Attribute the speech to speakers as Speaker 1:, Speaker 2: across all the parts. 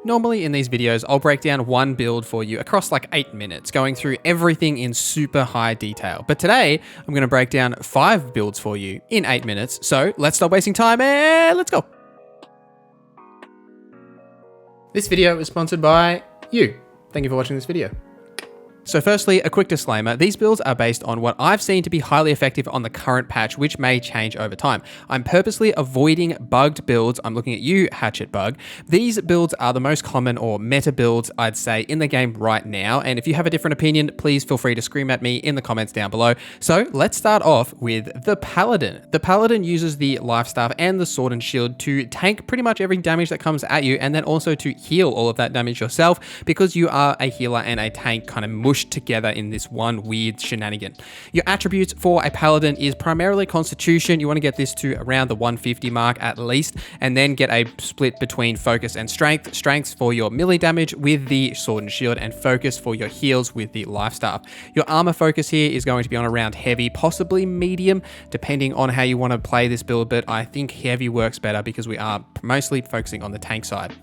Speaker 1: Normally in these videos, I'll break down one build for you across like 8 minutes, going through everything in super high detail. But today, I'm going to break down 5 builds for you in 8 minutes. So let's stop wasting time and let's go. This video is sponsored by you. Thank you for watching this video. So firstly, a quick disclaimer, these builds are based on what I've seen to be highly effective on the current patch, which may change over time. I'm purposely avoiding bugged builds. I'm looking at you, Hatchet Bug. These builds are the most common or meta builds, I'd say, in the game right now. And if you have a different opinion, please feel free to scream at me in the comments down below. So let's start off with the Paladin. The Paladin uses the Life Staff and the Sword and Shield to tank pretty much every damage that comes at you, and then also to heal all of that damage yourself, because you are a healer and a tank kind of mushed together in this one weird shenanigan. Your attributes for a Paladin is primarily Constitution. You want to get this to around the 150 mark at least, and then get a split between Focus and Strength. Strength for your melee damage with the Sword and Shield, and Focus for your heals with the Life Staff. Your armor focus here is going to be on around heavy, possibly medium, depending on how you want to play this build, but I think heavy works better because we are mostly focusing on the tank side.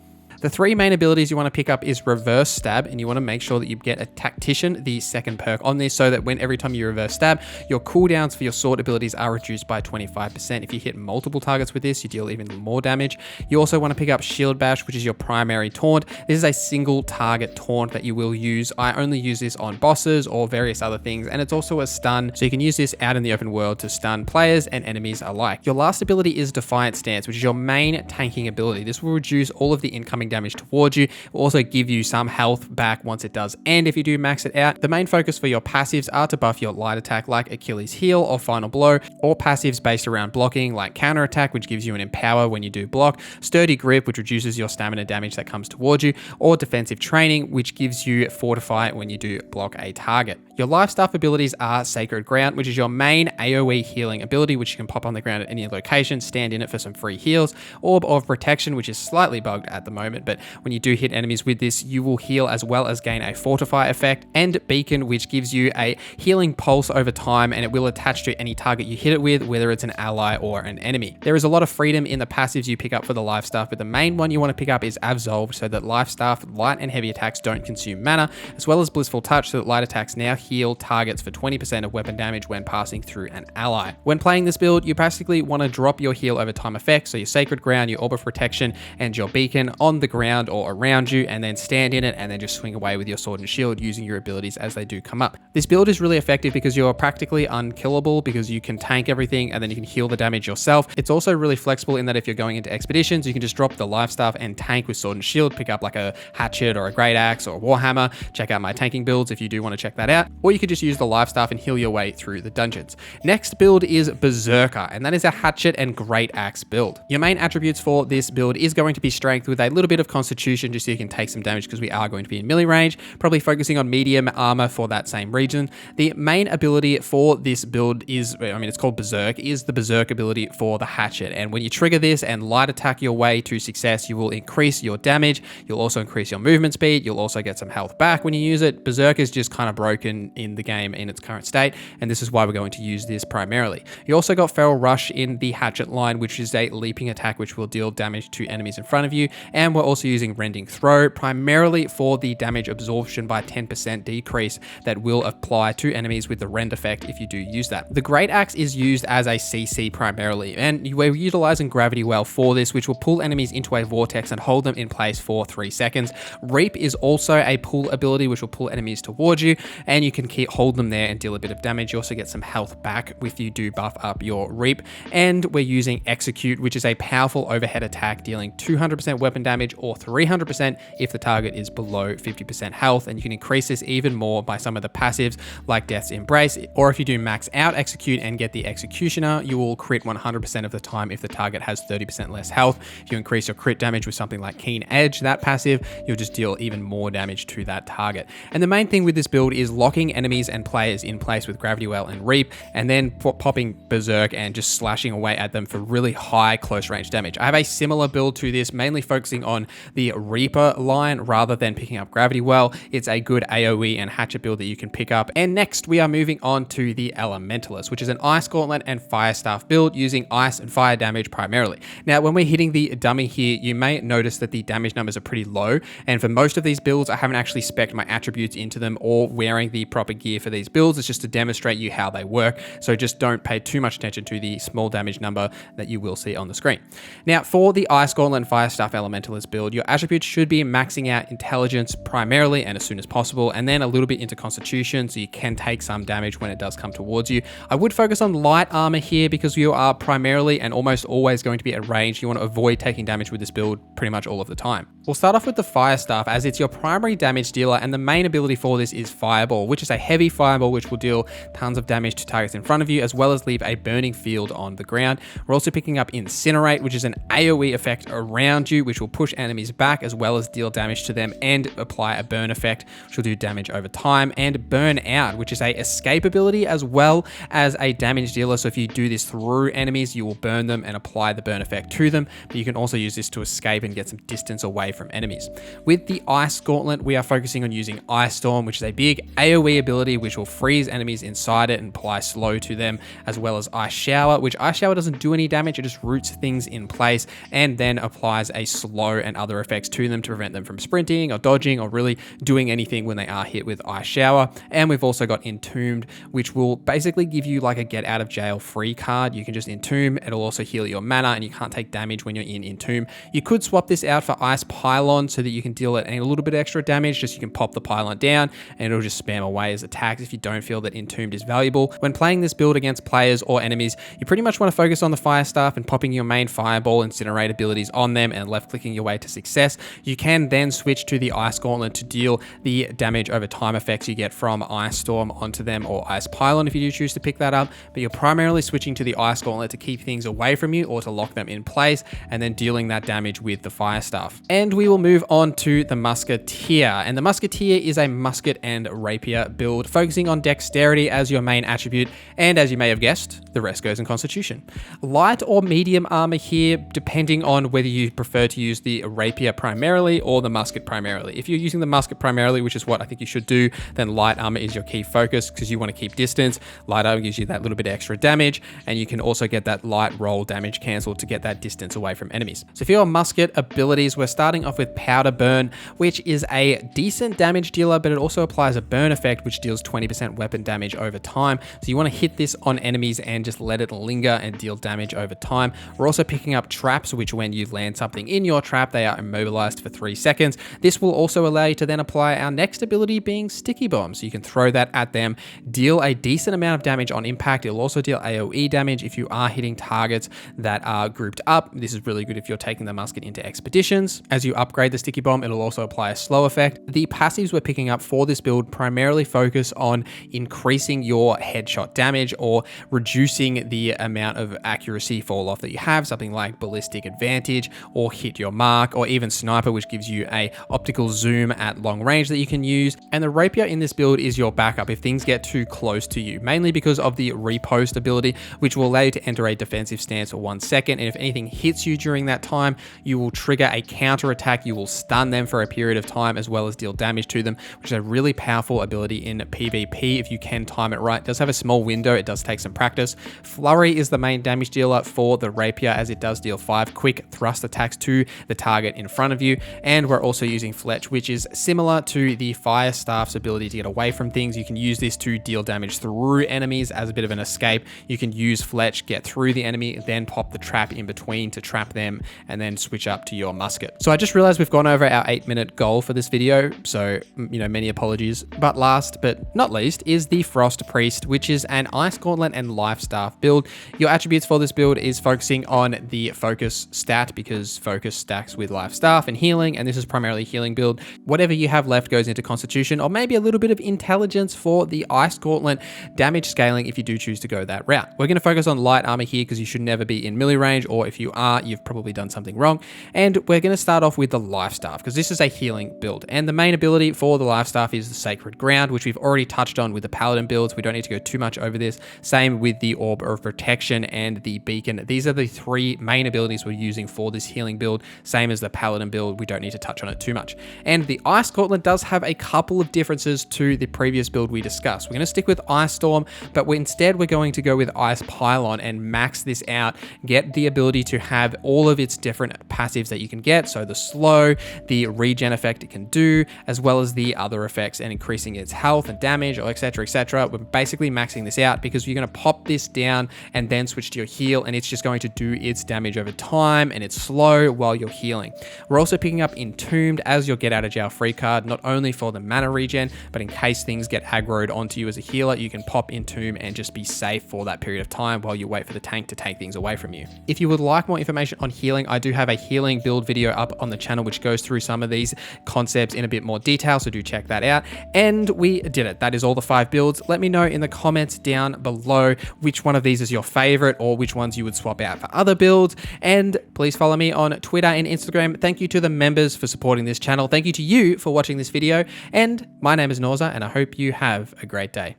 Speaker 1: The 3 main abilities you want to pick up is Reverse Stab, and you want to make sure that you get a Tactician, the second perk on this, so that every time you reverse stab, your cooldowns for your sword abilities are reduced by 25%. If you hit multiple targets with this, you deal even more damage. You also want to pick up Shield Bash, which is your primary taunt. This is a single target taunt that you will use. I only use this on bosses or various other things, and it's also a stun, so you can use this out in the open world to stun players and enemies alike. Your last ability is Defiant Stance, which is your main tanking ability. This will reduce all of the incoming damage towards you. It will also give you some health back once it does end if you do max it out. The main focus for your passives are to buff your light attack like Achilles Heel or Final Blow, or passives based around blocking like Counter Attack, which gives you an Empower when you do block, Sturdy Grip, which reduces your stamina damage that comes towards you, or Defensive Training, which gives you Fortify when you do block a target. Your Life Staff abilities are Sacred Ground, which is your main AoE healing ability, which you can pop on the ground at any location, stand in it for some free heals. Orb of Protection, which is slightly bugged at the moment, but when you do hit enemies with this, you will heal as well as gain a Fortify effect. And Beacon, which gives you a healing pulse over time, and it will attach to any target you hit it with, whether it's an ally or an enemy. There is a lot of freedom in the passives you pick up for the Life Staff, but the main one you want to pick up is Absolve, so that Life Staff, light and heavy attacks don't consume mana, as well as Blissful Touch, so that light attacks now heal targets for 20% of weapon damage when passing through an ally. When playing this build, you basically want to drop your heal over time effects, so your Sacred Ground, your Orb of Protection, and your Beacon on the ground or around you, and then stand in it and then just swing away with your Sword and Shield using your abilities as they do come up. This build is really effective because you're practically unkillable, because you can tank everything and then you can heal the damage yourself. It's also really flexible in that if you're going into expeditions, you can just drop the Life Staff and tank with Sword and Shield, pick up like a Hatchet or a Great Axe or a Warhammer. Check out my tanking builds if you do want to check that out, or you could just use the Life Staff and heal your way through the dungeons. Next build is Berserker, and that is a Hatchet and Great Axe build. Your main attributes for this build is going to be Strength with a little bit of Constitution, just so you can take some damage because we are going to be in melee range, probably focusing on medium armor for that same region. The main ability for this build is, it's called Berserk, is the Berserk ability for the Hatchet. And when you trigger this and light attack your way to success, you will increase your damage. You'll also increase your movement speed. You'll also get some health back when you use it. Berserk is just kind of broken in the game in its current state, and this is why we're going to use this primarily. You also got Feral Rush in the Hatchet line, which is a leaping attack which will deal damage to enemies in front of you, and we're also using Rending Throw primarily for the damage absorption by 10% decrease that will apply to enemies with the rend effect if you do use that. The Great Axe is used as a CC primarily, and we're utilizing Gravity Well for this, which will pull enemies into a vortex and hold them in place for 3 seconds. Reap is also a pull ability which will pull enemies towards you, and you can hold them there and deal a bit of damage. You also get some health back if you do buff up your Reap. And we're using Execute, which is a powerful overhead attack dealing 200% weapon damage or 300% if the target is below 50% health, and you can increase this even more by some of the passives like Death's Embrace, or if you do max out Execute and get the Executioner, you will crit 100% of the time if the target has 30% less health. If you increase your crit damage with something like Keen Edge, that passive, you'll just deal even more damage to that target. And the main thing with this build is locking locking enemies and players in place with Gravity Well and Reap, and then popping Berserk and just slashing away at them for really high close range damage. I have a similar build to this, mainly focusing on the Reaper line rather than picking up Gravity Well. It's a good AoE and hatchet build that you can pick up. And next we are moving on to the Elementalist, which is an Ice Gauntlet and Fire Staff build using ice and fire damage primarily. Now, when we're hitting the dummy here, you may notice that the damage numbers are pretty low, and for most of these builds, I haven't actually spec'd my attributes into them or wearing the proper gear for these builds. It's just to demonstrate you how they work, so just don't pay too much attention to the small damage number that you will see on the screen. Now, for the Ice Gauntlet and Fire Staff Elementalist build, your attributes should be maxing out Intelligence primarily and as soon as possible, and then a little bit into Constitution, so you can take some damage when it does come towards you. I would focus on light armor here because you are primarily and almost always going to be at range. You want to avoid taking damage with this build pretty much all of the time. We'll start off with the Fire Staff, as it's your primary damage dealer, and the main ability for this is Fireball, which is a heavy fireball which will deal tons of damage to targets in front of you, as well as leave a burning field on the ground. We're also picking up Incinerate, which is an AoE effect around you, which will push enemies back as well as deal damage to them, and apply a burn effect, which will do damage over time, and Burn Out, which is a escape ability as well as a damage dealer. So if you do this through enemies, you will burn them and apply the burn effect to them, but you can also use this to escape and get some distance away from enemies. With the Ice Gauntlet, we are focusing on using Ice Storm, which is a big AoE ability which will freeze enemies inside it and apply slow to them, as well as Ice Shower, which Ice Shower doesn't do any damage, it just roots things in place and then applies a slow and other effects to them to prevent them from sprinting or dodging or really doing anything when they are hit with Ice Shower. And we've also got Entombed, which will basically give you like a get out of jail free card. You can just entomb, it'll also heal your mana, and you can't take damage when you're in Entomb. You could swap this out for Ice Pylon so that you can deal it a little bit extra damage, just you can pop the pylon down and it'll just spam away as attacks if you don't feel that Entombed is valuable. When playing this build against players or enemies, you pretty much want to focus on the Fire Staff and popping your main Fireball, Incinerate abilities on them and left clicking your way to success. You can then switch to the Ice Gauntlet to deal the damage over time effects you get from Ice Storm onto them, or Ice Pylon if you do choose to pick that up, but you're primarily switching to the Ice Gauntlet to keep things away from you or to lock them in place, and then dealing that damage with the Fire Staff. And we will move on to the Musketeer, and the Musketeer is a musket and rapier build focusing on dexterity as your main attribute, and as you may have guessed, the rest goes in Constitution. Light or medium armor here, depending on whether you prefer to use the rapier primarily or the musket primarily. If you're using the musket primarily, which is what I think you should do, then light armor is your key focus because you want to keep distance. Light armor gives you that little bit extra damage, and you can also get that light roll damage cancelled to get that distance away from enemies. So for your musket abilities, we're starting off with Powder Burn, which is a decent damage dealer, but it also applies a burn effect which deals 20% weapon damage over time. So you want to hit this on enemies and just let it linger and deal damage over time. We're also picking up Traps, which when you land something in your trap, they are immobilized for 3 seconds. This will also allow you to then apply our next ability, being Sticky Bomb. So you can throw that at them, deal a decent amount of damage on impact. It'll also deal AoE damage if you are hitting targets that are grouped up. This is really good if you're taking the musket into expeditions. As you upgrade the Sticky Bomb, it'll also apply a slow effect. The passives we're picking up for this build primarily focus on increasing your headshot damage or reducing the amount of accuracy fall off that you have, something like Ballistic Advantage or Hit Your Mark, or even Sniper, which gives you a optical zoom at long range that you can use. And the Rapier in this build is your backup if things get too close to you, mainly because of the Repost ability, which will allow you to enter a defensive stance for 1 second, and if anything hits you during that time, you will trigger a counter attack. You will stun them for a period of time as well as deal damage to them, which is a really powerful ability in PvP if you can time it right. It does have a small window, it does take some practice. Flurry is the main damage dealer for the Rapier, as it does deal 5 quick thrust attacks to the target in front of you. And we're also using Fletch, which is similar to the Fire Staff's ability to get away from things. You can use this to deal damage through enemies as a bit of an escape. You can use Fletch, get through the enemy, then pop the trap in between to trap them, and then switch up to your musket. So I just realized we've gone over our 8-minute goal for this video, so many apologies. But last but not least is the Frost Priest, which is an Ice Gauntlet and Life Staff build. Your attributes for this build is focusing on the Focus stat, because Focus stacks with Life Staff and healing, and this is primarily a healing build. Whatever you have left goes into Constitution, or maybe a little bit of Intelligence for the Ice Gauntlet damage scaling if you do choose to go that route. We're going to focus on light armor here because you should never be in melee range, or if you are, you've probably done something wrong. And we're going to start off with the Life Staff because this is a healing build, and the main ability for the Life Staff is the Sacred Ground, around, which we've already touched on with the Paladin builds. We don't need to go too much over this. Same with the Orb of Protection and the Beacon. These are the three main abilities we're using for this healing build. Same as the Paladin build. We don't need to touch on it too much. And the Ice Gauntlet does have a couple of differences to the previous build we discussed. We're going to stick with Ice Storm, but instead we're going to go with Ice Pylon and max this out, get the ability to have all of its different passives that you can get. So the slow, the regen effect it can do, as well as the other effects and increasing its health and damage, or etc, etc. We're basically maxing this out because you're going to pop this down and then switch to your heal, and it's just going to do its damage over time, and it's slow while you're healing. We're also picking up Entombed as your get out of jail free card, not only for the mana regen, but in case things get aggroed onto you as a healer, you can pop Entomb and just be safe for that period of time while you wait for the tank to take things away from you. If you would like more information on healing, I do have a healing build video up on the channel which goes through some of these concepts in a bit more detail, so do check that out. And we did it. That is all the 5 builds. Let me know in the comments down below which one of these is your favorite or which ones you would swap out for other builds. And please follow me on Twitter and Instagram. Thank you to the members for supporting this channel. Thank you to you for watching this video. And my name is NorZZa, and I hope you have a great day.